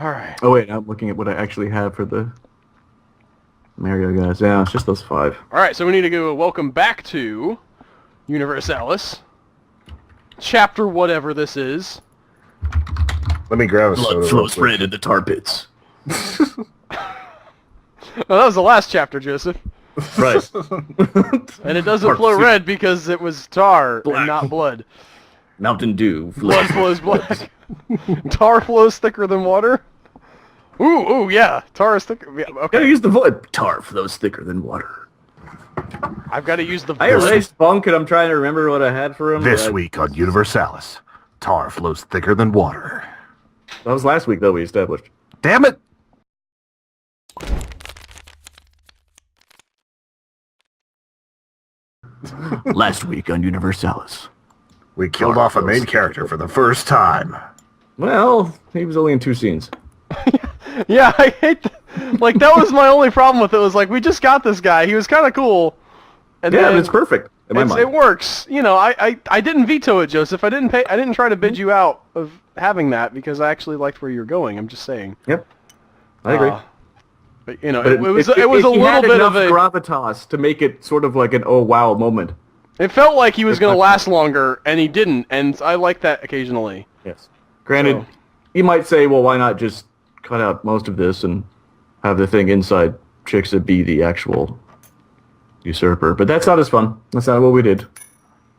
Alright. Oh wait, I'm looking at what I actually have for the Mario guys. Yeah, it's just those 5. Alright, so we need to go welcome back to Universalis. Chapter whatever this is. Let me grab a soda. Blood flows red in the tar pits. Oh, that was the last chapter, Joseph. Right. And it doesn't flow red because it was tar and not blood. Mountain Dew. Blood flows blood. Tar flows thicker than water? Ooh, yeah. Tar is thicker. Yeah, okay. Gotta use the voice. Tar flows thicker than water. I've got to use the I erased Bunk and I'm trying to remember what I had for him. This week on Universalis, tar flows thicker than water. That was last week, though, we established. Damn it! Last week on Universalis. We killed off a main character for the first time. Well, he was only in 2 scenes. Yeah, I hate that. Like, that was my only problem with it, was like, we just got this guy. He was kind of cool. And Yeah, then and it's perfect. In my mind. it works. You know, I didn't veto it, Joseph. I didn't try to bid you out of having that because I actually liked where you're going. I'm just saying. Yep. I agree. But, you know, But it was a he little had bit enough of a... gravitas to make it sort of like an oh wow moment. It felt like he was going to last longer, and he didn't, and I like that occasionally. Yes. Granted, So- you might say, well, why not just cut out most of this and have the thing inside Chixa be the actual usurper? But that's not as fun. That's not what we did.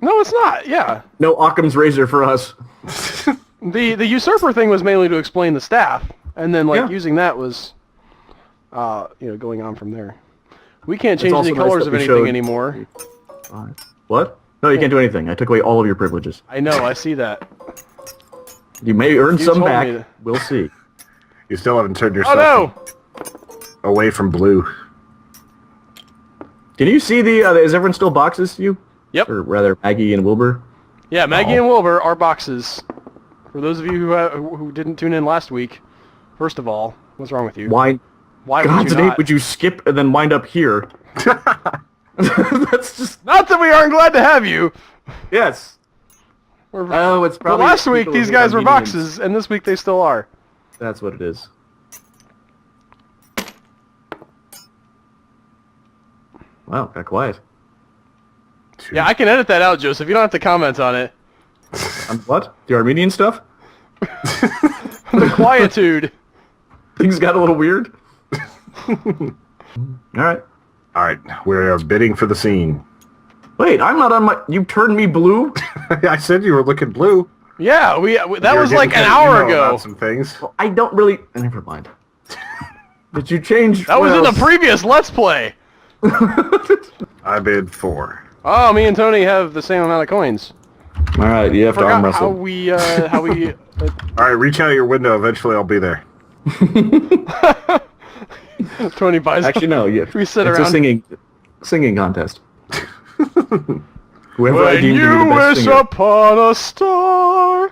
No, it's not, yeah. No Occam's razor for us. The usurper thing was mainly to explain the staff, and then, like, Yeah. using that was, you know, going on from there. We can't It's change also any nice colors that of we anything showed- anymore. What? No, you can't do anything. I took away all of your privileges. I know, I see that. You may earn You some told back. me that. We'll see. You still haven't turned Oh yourself no! away from blue. Can you see the... is everyone still boxes to you? Yep. Or rather, Maggie and Wilbur? Yeah, Maggie and Wilbur are boxes. For those of you who didn't tune in last week, first of all, what's wrong with you? Why Why God's would you name not? would you skip and then wind up here? That's just... Not that we aren't glad to have you! Yes. Oh, it's But probably... last week people these who guys are were Armenians. boxes, and this week they still are. That's what it is. Wow, got quiet. Yeah, I can edit that out, Joseph. You don't have to comment on it. What? The Armenian stuff? The quietude. Things got a little weird? Alright. All right, we're bidding for the scene. Wait, I'm not on my... You turned me blue? I said you were looking blue. Yeah, that You were was like getting an to, hour you know, ago. about some things. I don't really... Never mind. Did you change... That was in well, the previous Let's Play. I bid 4. Oh, me and Tony have the same amount of coins. Alright, you have to arm Forgot how wrestle. we All right, reach out your window. Eventually, I'll be there. Tony buys. Actually, no. Yeah. We sit it's around. a singing contest. Whoever I When deem to be the you best wish singer. upon a star,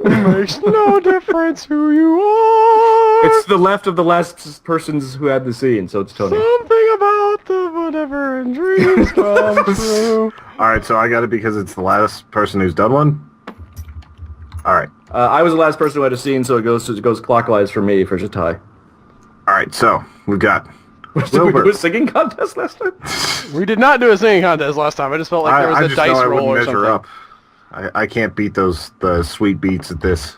it makes no difference who you are. It's the left of the last persons who had the scene, so it's Tony. Something about the whatever and dreams come true. All right, so I got it because it's the last person who's done one. All right. I was the last person who had a scene, so it goes clockwise for me for a tie. All right, so we've got Did we Wilbur. do a singing contest last time? We did not do a singing contest last time. I just felt like there I was a just dice know I roll wouldn't or measure something. up. I can't beat the sweet beats at this.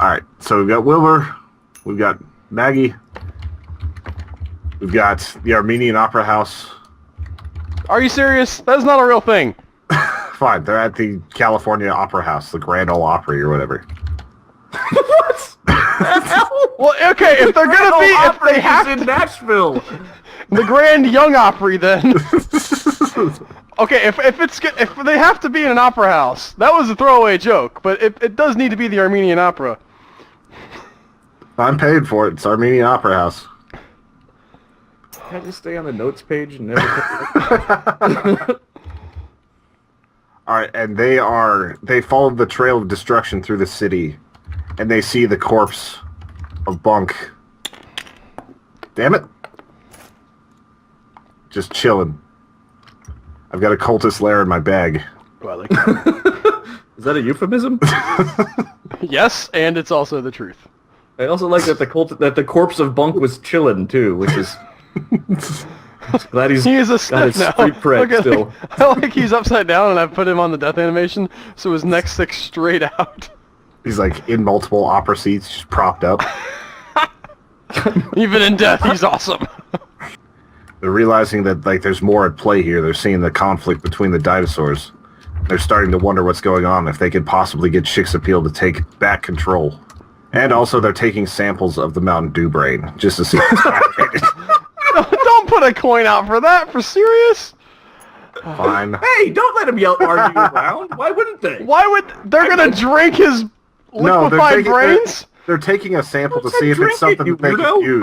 All right, so we've got Wilbur, we've got Maggie, we've got the Armenian Opera House. Are you serious? That's not a real thing. Fine, they're at the California Opera House, the Grand Ole Opry or whatever. What? Well, okay, if they're gonna be, if they have in Nashville. the Grand Young Opry, then. Okay, if they have to be in an opera house, that was a throwaway joke, but it does need to be the Armenian Opera. I'm paid for it. It's Armenian Opera House. Can I just stay on the notes page and never... All right, and they followed the trail of destruction through the city, and they see the corpse of Bunk. Damn it. Just chilling. I've got a cultist lair in my bag. Oh, I like that. Is that a euphemism? Yes, and it's also the truth. I also like that the corpse of Bunk was chillin' too, which is glad He is a got his stiff now. street cred still. I like he's upside down, and I put him on the death animation, so his neck sticks straight out. He's like in multiple opera seats, just propped up. Even in death, he's awesome. They're realizing that like there's more at play here. They're seeing the conflict between the dinosaurs. They're starting to wonder what's going on, if they could possibly get Chicxapeel to take back control. And also they're taking samples of the Mountain Dew brain, just to see if it's activated. Don't put a coin out for that, for serious? Fine. Hey, don't let him argue around. Why wouldn't they? Why would... They're gonna drink his No, liquefied brains? They're taking a sample to What's see that if it's drink something it, that they you can weirdo? use.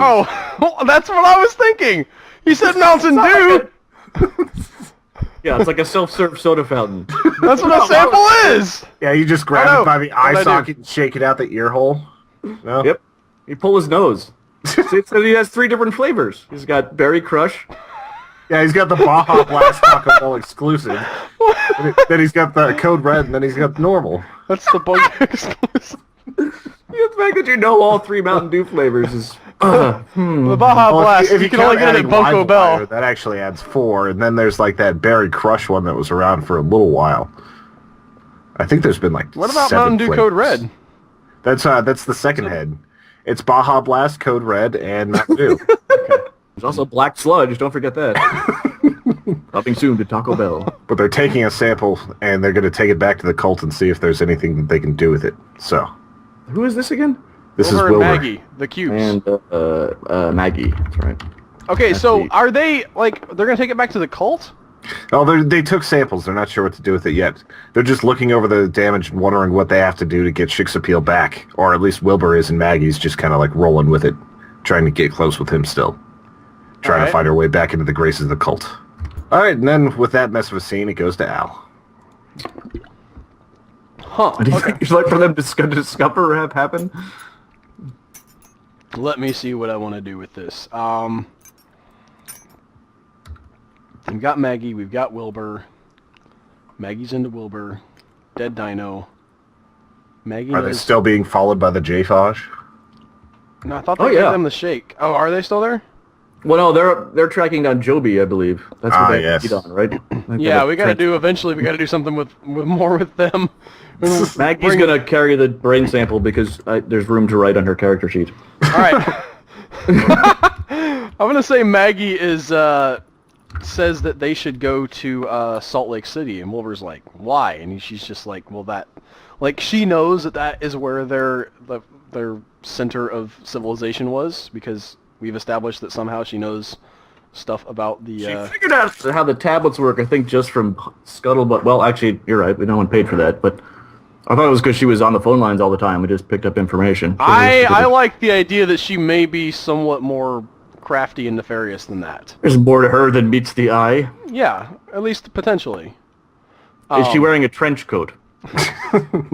Oh, that's what I was thinking. He said Mountain Dew. Yeah, it's like a self-serve soda fountain. That's what a sample is. Yeah, you just grab Oh, no. it by the What'd I eye do? socket and shake it out the ear hole. No? Yep. He pull his nose. See, it says he has 3 different flavors. He's got Berry Crush. Yeah, he's got the Baja Blast Taco Bell exclusive. Then he's got the Code Red, and then he's got the normal. That's the Bunk exclusive. The fact that you know all 3 Mountain Dew flavors is... The Baja Blast. If You can only count get it adding at Bunko Lime Bell. Wire, that actually adds 4, and then there's like that Berry Crush one that was around for a little while. I think there's been like What about 7 Mountain Dew flavors. Code Red? That's the second head. It's Baja Blast, Code Red, and Mountain Dew. There's also Black Sludge, don't forget that. Coming soon to Taco Bell. But they're taking a sample, and they're going to take it back to the cult and see if there's anything that they can do with it. So, Who is this again? this Wilbur is and Wilbur. Maggie, the cubes. And Maggie, that's right. Okay, so the- are they, like, they're gonna take it back to the cult? Oh, they took samples. They're not sure what to do with it yet. They're just looking over the damage and wondering what they have to do to get Chicxapeel back. Or at least Wilbur is, and Maggie's just kind of like rolling with it, trying to get close with him still. Trying Alright. to find her way back into the graces of the cult. Alright, and then with that mess of a scene, it goes to Al. Huh. What do you think you'd like for them to discover or have happen? Let me see what I want to do with this. We've got Maggie, we've got Wilbur. Maggie's into Wilbur. Dead Dino. Maggie Are they knows... still being followed by the J-Fosh? No, I thought they Oh, gave yeah. them the shake. Oh, are they still there? Well, no, they're tracking down Joby, I believe. That's what they yes. feed on, right? Yeah, we gotta do, eventually we gotta do something with more with them. Maggie's gonna carry the brain sample because there's room to write on her character sheet. Alright. I'm gonna say Maggie is, says that they should go to, Salt Lake City, and Wilbur's like, why? And she's just like, well that, like, she knows that is where their center of civilization was, because we've established that somehow she knows stuff about the, She figured out how the tablets work, I think, just from Scuttlebutt. Well, actually, you're right. No one paid for that, but I thought it was because she was on the phone lines all the time. We just picked up information. I like the idea that she may be somewhat more crafty and nefarious than that. There's more to her than meets the eye. Yeah, at least potentially. Is she wearing a trench coat?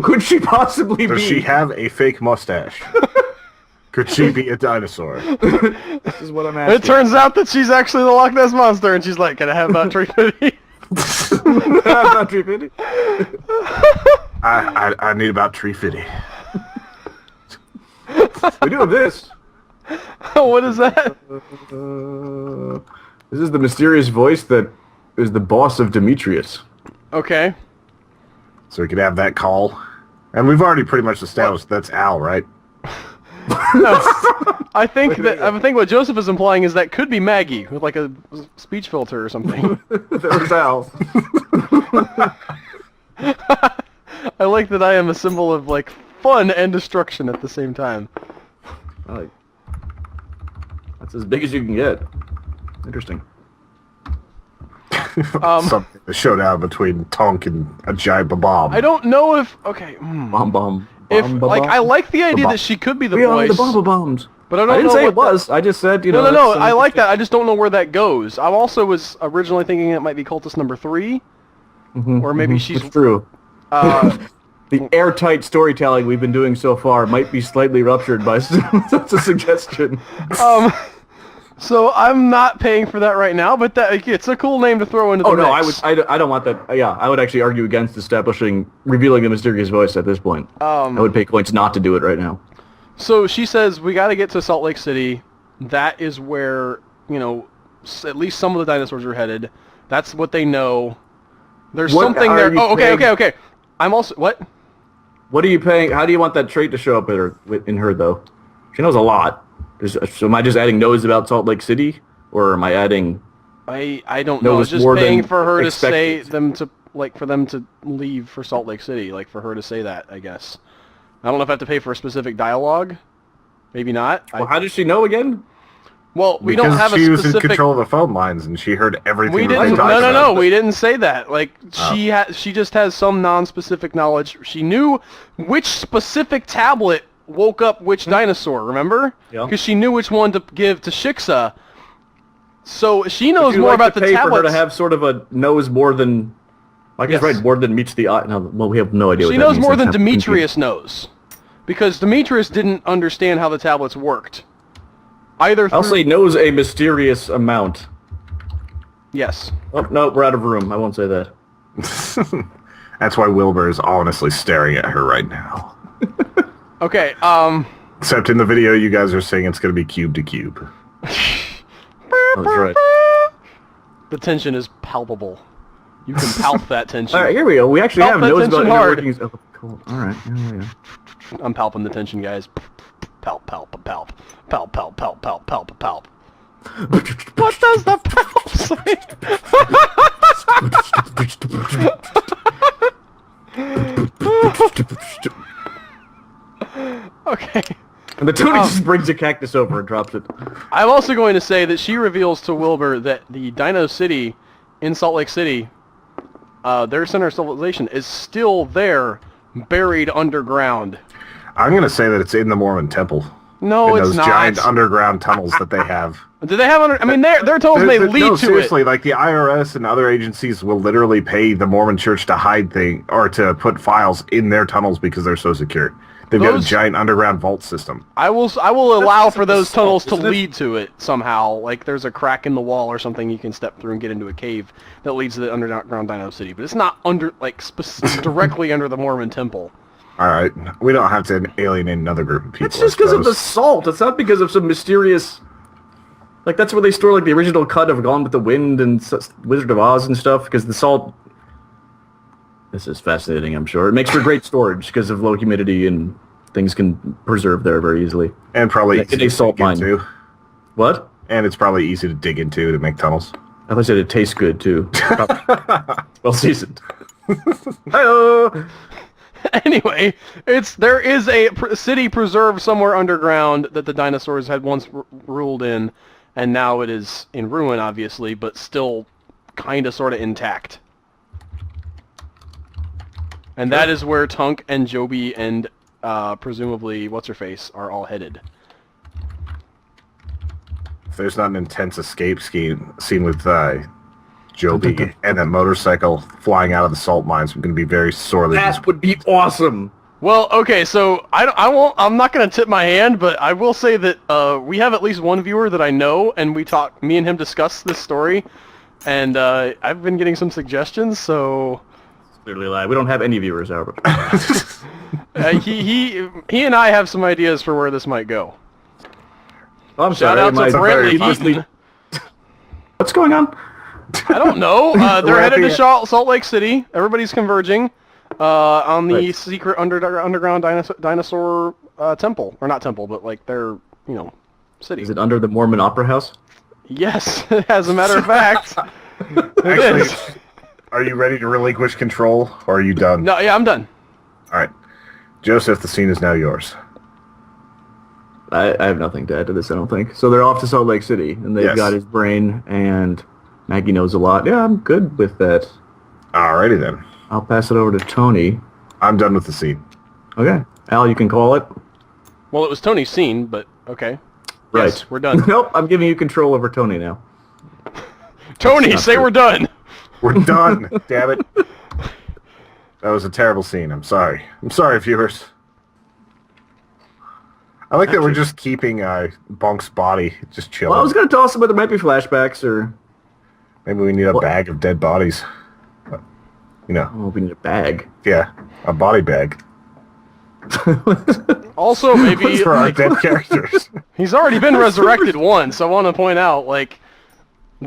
Could she possibly Does be? she have a fake mustache? Could she be a dinosaur? This is what I'm asking. It turns out that she's actually the Loch Ness Monster, and she's like, can I have about 350? Not 350. I need about 350. We do this. What is that? This is the mysterious voice that is the boss of Demetrius. Okay. So we could have that call. And we've already pretty much established that's Al, right? No, I think what Joseph is implying is that could be Maggie with like a speech filter or something. There's Al. I like that I am a symbol of like fun and destruction at the same time. That's as big as you can get. Interesting. The showdown between Tunk and a giant bomb. I don't know if Bomb bomb. if Bomb, like bomb. I like the idea bomb. that she could be the We are voice, the bomb bombs. but I don't I didn't know say what it was. I just said, you know. No, that's I like that. I just don't know where that goes. I also was originally thinking it might be cultist number 3, or maybe she's It's true. uh, The airtight storytelling we've been doing so far might be slightly ruptured by such a suggestion. So I'm not paying for that right now, but it's a cool name to throw into the Oh no, mix. I don't want that. Yeah, I would actually argue against revealing the mysterious voice at this point. I would pay coins not to do it right now. So she says, we got to get to Salt Lake City. That is where, at least some of the dinosaurs are headed. That's what they know. There's something there. Oh, okay. I'm also... What? What are you paying? How do you want that trait to show up in her, though? She knows a lot. So am I just adding knows about Salt Lake City? Or am I adding... I don't know. Just paying for her to say them to... for them to leave for Salt Lake City. For her to say that, I guess. I don't know if I have to pay for a specific dialogue. Maybe not. Well, how does she know again? Well, we don't have a specific... Because she was in control of the phone lines, and she heard everything. No. We didn't say that. She just has some non-specific knowledge. She knew which specific tablet woke up which dinosaur. Remember? Yeah. Because she knew which one to give to Shiksa. So she knows more about the tablets. For her to have sort of a knows more than... I guess right, more than meets the eye. No, well, we have no idea. She knows more than Demetrius knows, because Demetrius didn't understand how the tablets worked. I'll say knows a mysterious amount. Yes. Oh no, we're out of room. I won't say that. That's why Wilbur is honestly staring at her right now. Okay. Except in the video, you guys are saying it's going to be cube to cube. That's right. The tension is palpable. You can palp that tension. All right, here we go. We actually have knows about inner workings. Oh, cool. All right, here we go. I'm palping the tension, guys. Palp, palp, palp, palp, palp, palp, palp, palp, palp. What does the palp say? Okay. And the Tony just brings a cactus over and drops it. I'm also going to say that she reveals to Wilbur that the Dino City in Salt Lake City, their center of civilization, is still there, buried underground. I'm going to say that it's in the Mormon temple. No, it's not. Those giant underground tunnels that they have. Do they have I mean, their tunnels may lead to it. Seriously, the IRS and other agencies will literally pay the Mormon church to hide or to put files in their tunnels because they're so secure. They've got a giant underground vault system. I will allow for those tunnels to lead to it somehow. Like there's a crack in the wall or something you can step through and get into a cave that leads to the underground Dino City. But it's not directly under the Mormon temple. All right, we don't have to alienate another group of people. It's just because of the salt. It's not because of some mysterious... that's where they store the original cut of Gone with the Wind and Wizard of Oz and stuff, because the salt... This is fascinating, I'm sure. It makes for great storage because of low humidity and things can preserve there very easily. And probably in a salt mine. Too. What? And it's probably easy to dig into to make tunnels. I thought you said it tastes good, too. Well seasoned. Hi-oh! Anyway, there is a city preserved somewhere underground that the dinosaurs had once ruled in, and now it is in ruin, obviously, but still kind of sort of intact. And that is where Tunk and Joby and presumably what's-her-face are all headed. If there's not an intense escape scene with Joby and that motorcycle flying out of the salt mines, I'm going to be very sorely That would be awesome! Well, okay, so I'm not going to tip my hand, but I will say that we have at least one viewer that I know, and me and him discuss this story, and I've been getting some suggestions, so... Clearly lie. We don't have any viewers, however. He and I have some ideas for where this might go. Oh, I'm Shout out to Brantley Eaton. What's going on? I don't know. They're headed to Salt Lake City. Everybody's converging on the secret underground dinosaur temple. Or not temple, but their, city. Is it under the Mormon Opera House? Yes, as a matter of fact. Actually, are you ready to relinquish control, or are you done? No, yeah, I'm done. All right. Joseph, the scene is now yours. I have nothing to add to this, I don't think. So they're off to Salt Lake City, and they've got his brain, and Maggie knows a lot. Yeah, I'm good with that. Alrighty then. I'll pass it over to Tony. I'm done with the scene. Okay. Al, you can call it. Well, it was Tony's scene, but okay. Right. Yes, we're done. Nope, I'm giving you control over Tony now. Tony, say true. We're done. We're done. Damn it. That was a terrible scene. I'm sorry. I'm sorry, viewers. I like that we're just keeping Bunk's body just chilling. Well, I was going to toss him, but there might be flashbacks, or... Maybe we need a bag of dead bodies. Oh, we need a bag. Yeah, a body bag. Also, maybe For our like, dead characters. he's already been resurrected once. I want to point out, like,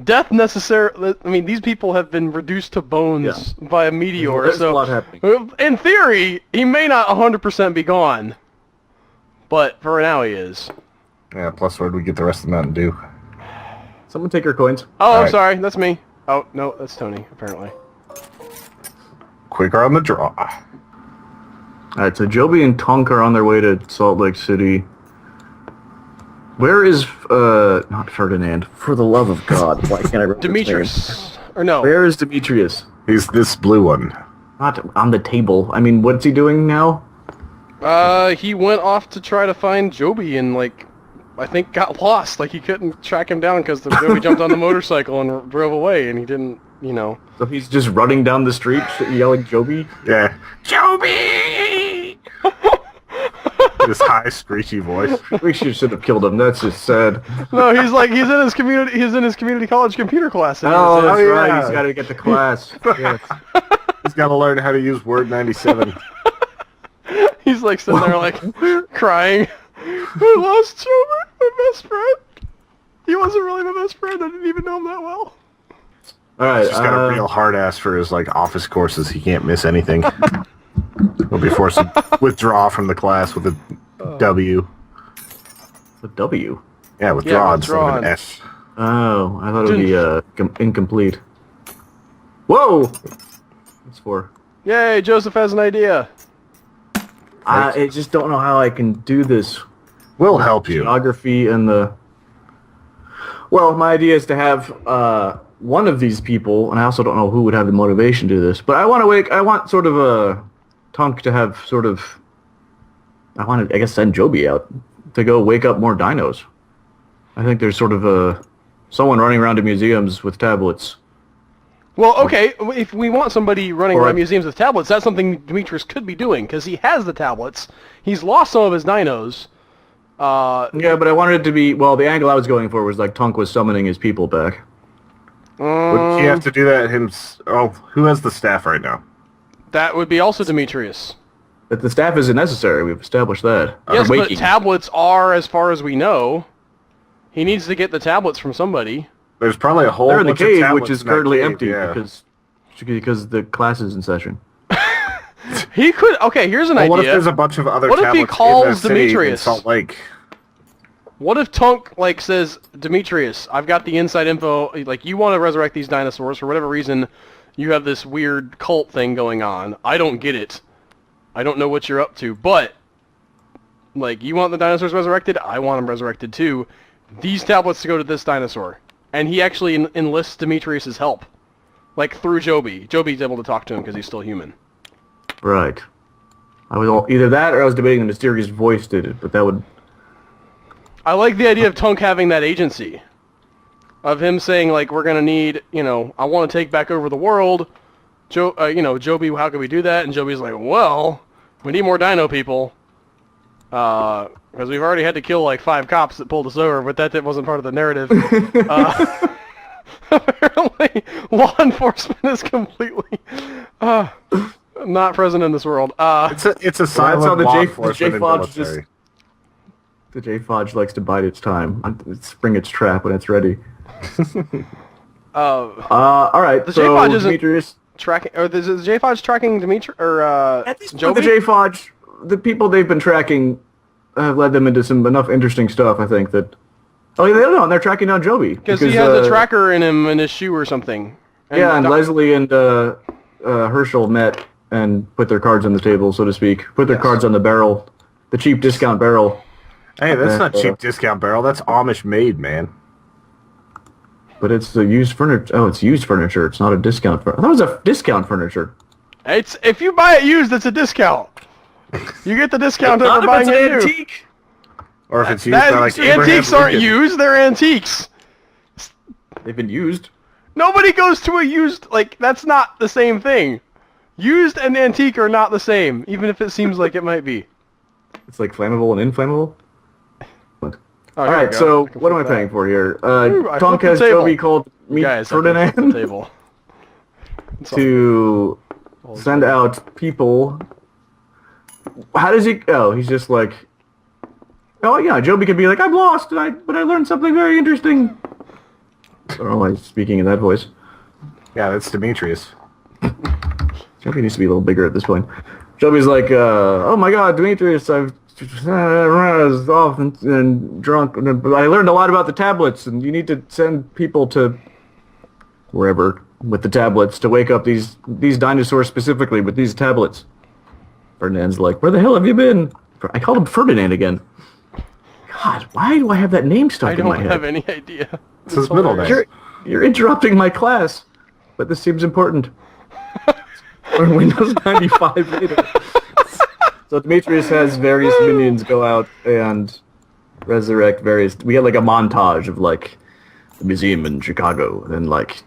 death necessarily. I mean, these people have been reduced to bones by a meteor. There's so, a lot happening. in theory, he may not 100% be gone, but for now he is. Yeah, plus where do we get the rest of the Mountain Dew? Someone take your coins. Oh, I'm Alright. sorry. That's me. Oh no, that's Tony. Apparently. Quicker on the draw. Alright, so Joby and Tunk are on their way to Salt Lake City. Where is, not Ferdinand? For the love of God, why can't I remember his name? Demetrius. Or no. Where is Demetrius? He's this blue one. Not on the table. I mean, what's he doing now? He went off to try to find Joby and, like, I think got lost. Like, he couldn't track him down because Joby jumped on the motorcycle and drove away, and he didn't, you know. So he's just running down the street yelling Joby? Yeah. Joby! This high, screechy voice. We should have killed him. That's just sad. No, he's in his community college computer class. and Oh, he that's says- right. yeah. He's got to get to class. Yes. He's got to learn how to use Word 97. He's like sitting there like crying. I lost Joby, my best friend. He wasn't really my best friend. I didn't even know him that well. All right. He's just got a real hard ass for his like office courses. He can't miss anything. He'll be forced to withdraw from the class with a W. The W. Yeah, withdraw instead of an withdrawn. S. Oh, I thought it would be incomplete. Whoa! What's for? Yay, Joseph has an idea. I just don't know how I can do this. We'll help you. Geography and the... Well, my idea is to have one of these people, and I also don't know who would have the motivation to do this, but I want sort of a Tunk to have sort of... I want to, I guess, send Joby out to go wake up more dinos. I think there's sort of someone running around to museums with tablets. Well, okay, if we want somebody running Or- around museums with tablets, that's something Demetrius could be doing, because he has the tablets. He's lost some of his dinos. Yeah, but I wanted it to be... Well, the angle I was going for was like Tunk was summoning his people back. Would he have to do that Oh, who has the staff right now? That would be also Demetrius. But the staff isn't necessary. We've established that. Yes, Or but waking. tablets are, as far as we know. He needs to get the tablets from somebody. There's probably a whole They're in the bunch of cave, tablets which is in that currently cave, empty yeah. because the class is in session. He could... Okay, here's an Well, what if idea. there's a bunch of other What if he tablets calls in that city in Demetrius? Salt Lake? What if Tunk, like, says, Demetrius, I've got the inside info, like, you want to resurrect these dinosaurs, for whatever reason, you have this weird cult thing going on. I don't get it. I don't know what you're up to, but, like, you want the dinosaurs resurrected? I want them resurrected too. These tablets to go to this dinosaur. And he actually enlists Demetrius' help. Like, through Joby. Joby's able to talk to him because he's still human. Right. I was either that or I was debating the mysterious voice did it, but that would... I like the idea of Tunk having that agency. Of him saying, like, we're going to need, you know, I want to take back over the world. Joby, how can we do that? And Joby's like, well, we need more dino people. Because we've already had to kill, like, 5 cops that pulled us over, but that wasn't part of the narrative. Apparently, law enforcement is completely not present in this world. It's a Well, silent that's how the law J enforcement and Fodge military. The J Fodge likes to bide its time. Spring its trap when it's ready. All right. The so J-Fodge isn't- Demetrius... Tracking, or is the J-Fodge tracking Dimitri, or, At this point, Joby? the J Fodge, the people they've been tracking have led them into some enough interesting stuff, I think, that... Oh, yeah, they don't know, and they're tracking down Joby. Because he has a tracker in him in his shoe or something. And Leslie and Herschel met and put their cards on the table, so to speak. Put their cards on the barrel, the cheap discount barrel. Hey, that's not cheap discount barrel. That's Amish made, man. But it's the used furniture. Oh, it's used furniture. It's not a discount furniture. I thought it was a discount furniture. It's if you buy it used, it's a discount. You get the discount Not over if buying it's it an new. antique. Or if it's used by like Antiques Abraham aren't Lincoln. used; they're antiques. They've been used. Nobody goes to a used that's not the same thing. Used and antique are not the same, even if it seems like it might be. It's like flammable and inflammable. What? Oh, All here we right, go. so I can what am I flip that. paying for here? Ooh, I Tunk flipped has the table. Joby called me Guys, I can flip the Ferdinand table. to send out people how does he? Oh, he's just like, oh yeah, Joby could be like, I'm lost, but I learned something very interesting. I don't know why he's speaking in that voice. Yeah, that's Demetrius. Joby needs to be a little bigger at this point. Joby's like, oh my god, Demetrius, I've was off and drunk, but I learned a lot about the tablets, and you need to send people to wherever with the tablets to wake up these dinosaurs specifically with these tablets. Ferdinand's like, where the hell have you been? I called him Ferdinand again. God, why do I have that name stuck in my head? I don't have any idea. It's his middle name. You're interrupting my class, but this seems important. Or Windows 95 later. So Demetrius has various minions go out and resurrect various... We get like a montage of like the museum in Chicago, and then like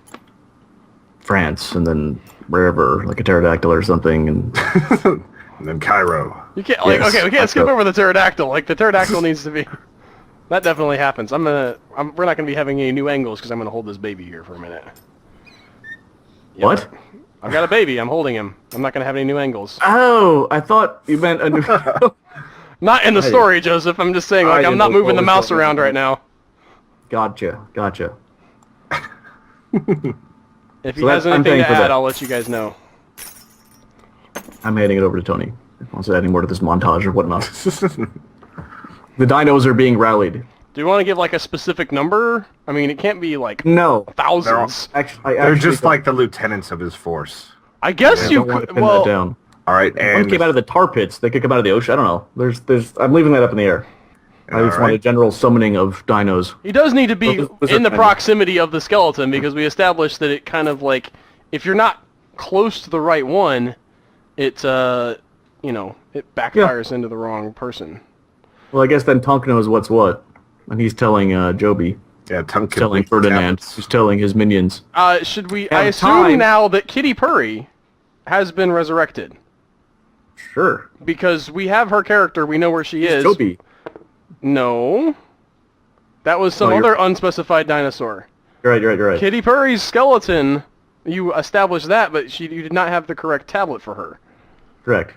France, and then wherever, like a pterodactyl or something, and... And then Cairo. You can't, like, Yes, okay, we can't skip Cairo. over the pterodactyl. Like, the pterodactyl needs to be... That definitely happens. We're not going to be having any new angles because I'm going to hold this baby here for a minute. Yep. What? I've got a baby. I'm holding him. I'm not going to have any new angles. Oh, I thought you meant a new... Not in the story, Joseph. I'm just saying, like, I'm not moving the mouse around right now. Gotcha. If he So has I'm anything paying to for add, that. I'll let you guys know. I'm handing it over to Tony. If he wants to add any more to this montage or whatnot. The dinos are being rallied. Do you want to give, like, a specific number? I mean, it can't be, like, No. thousands. They're just like the lieutenants of his force. I guess I you don't want to could... pin Well, that down. All right, One and came out of the tar pits. They could come out of the ocean. I don't know. I'm leaving that up in the air. I just want a Alright. general summoning of dinos. he does need to be Well, this in the is- proximity of the skeleton because we established that it kind of, like... If you're not close to the right one, it, you know, it backfires into the wrong person. Well, I guess then Tunk knows what's what. And he's telling Joby. yeah, Tunk He's telling Ferdinand. He's telling his minions. Should we... Have I assume time. now that Kitty Purry has been resurrected. Sure. Because we have her character, we know where she is. Joby. No. That was some Oh, you're- other unspecified dinosaur. You're right. Kitty Purry's skeleton, you established that, but you did not have the correct tablet for her. Correct.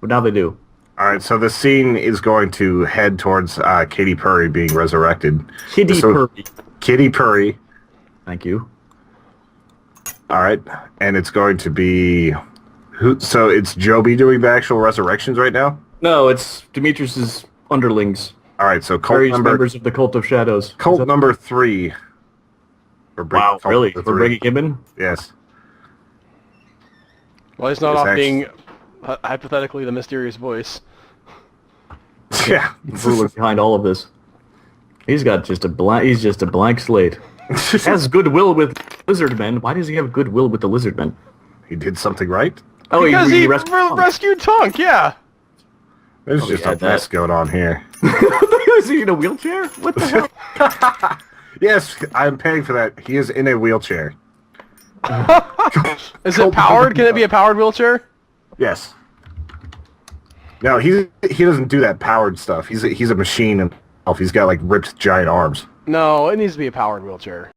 But now they do. All right, so the scene is going to head towards Katy Purry being resurrected. Kitty So- Purry. Kitty Purry. Thank you. All right, and it's going to be who? So it's Joby doing the actual resurrections right now. No, it's Demetrius's underlings. All right, so cult Various number members of the Cult of Shadows. cult number 3. Wow, really? We're bringing him in? Yes. Well, he's not It's off actually- being, hypothetically, the mysterious voice. Yeah. The ruler behind all of this. He's just a blank slate. Has goodwill with lizardmen. Why does he have goodwill with the lizardmen? He did something right. Oh, Because he rescued Tunk. rescued Tunk, yeah! There's Oh, just yeah, a mess that- going on here. Is he in a wheelchair? What the hell? Yes, I'm paying for that. He is in a wheelchair. Is it powered? Can it be a powered wheelchair? Yes. No, he doesn't do that powered stuff. He's a machine himself. He's got like ripped giant arms. No, it needs to be a powered wheelchair.